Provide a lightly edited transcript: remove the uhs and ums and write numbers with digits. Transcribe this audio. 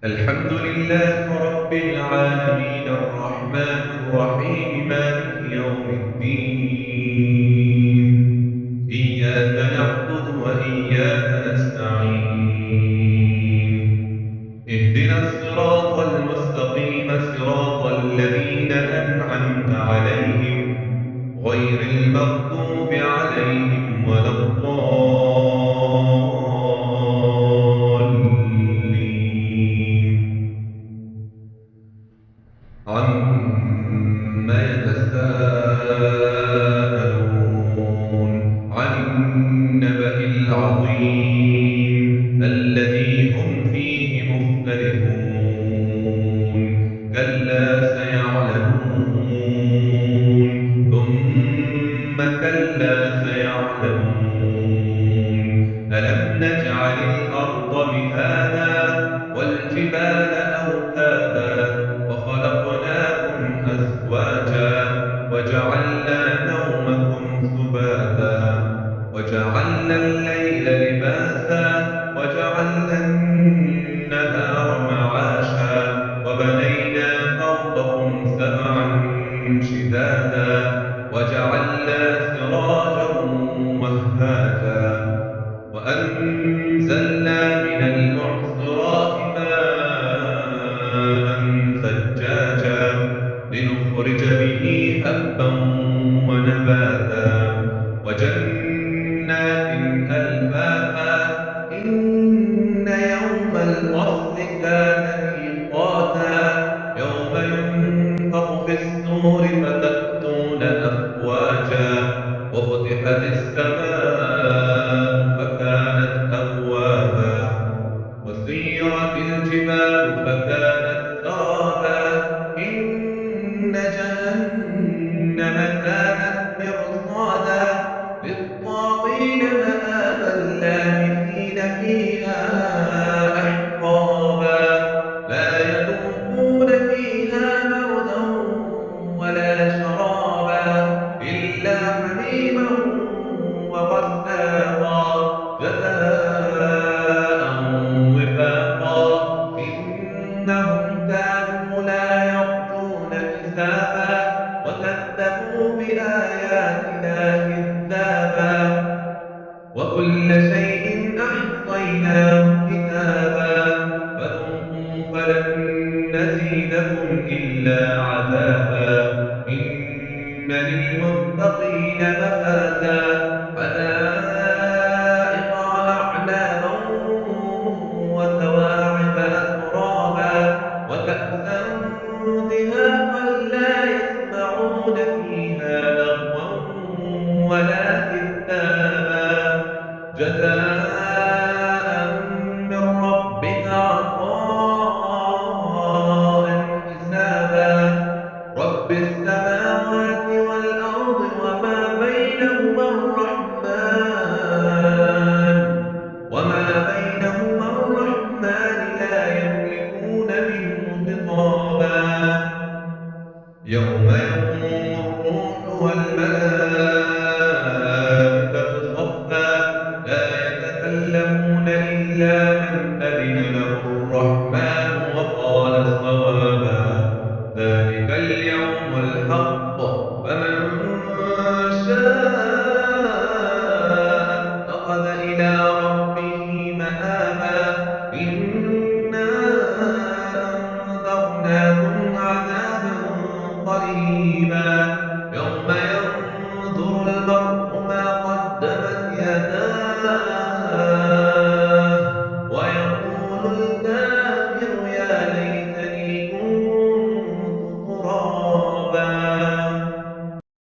الحمد لله رب العالمين الرحمن الرحيم مالك يوم الدين إياك نعبد وإياك نستعين اهدنا الصراط المستقيم صراط الذين أنعمت عليهم غير المغضوب عليهم ولا الضالين عما يتساءلون عن النبأ العظيم الذي هم فيه مختلفون كلا سيعلمون ثم كلا سيعلمون ألم نجعل الأرض مهادا والجبال أوتادا وخلقناكم أزواجا وجعلنا نومكم سباتا وجعلنا الليل لباسا وجعلنا النهار معاشا وبنينا فوقكم سبعا شدادا وجعلنا سراجا وهاجا وأنزلنا من المعصرات ماء ثجاجا لنخرج به حبا ونباتا وجنات ألفافا إن يوم الفصل كان ميقاتا يوم ينفخ في الصور فتأتون أفواجا وفتحت السماء فكانت أبوابا وسيرت الجبال فكانت سرابا إن جهنم كانت مرصادا للطاغين مآبا لابثين فيها أحقابا لا يذوقون فيها بردا ولا شرابا إلا حميما وغساقا جزاء وفاقا إنهم كانوا لا يرجون حسابا وكذبوا بآياتنا كذابا وكل شيء أحصيناه كتابا فذوقوا فلن نزيدكم إلا عذابا إن للمتقين مفازا حدائق وأعنابا وكواعب أترابا وكأسا دهاقا لا يسمعون فيها لغوا ولا كذابا جزاء من ربك عطاء حسابا رب السماوات والأرض وما بينهما الرحمن لا يملكون منه خطابا يوم يقوم الروح والملائكة صفا لا يتكلمون إلا من أذن له الرحمن وقال صوابا ذلك اليوم الحق فمن شاء اتخذ إلى ربه مآبا إنا أنذرناكم عذابا قريبا يوم ينظر المرء ما قدمت يداه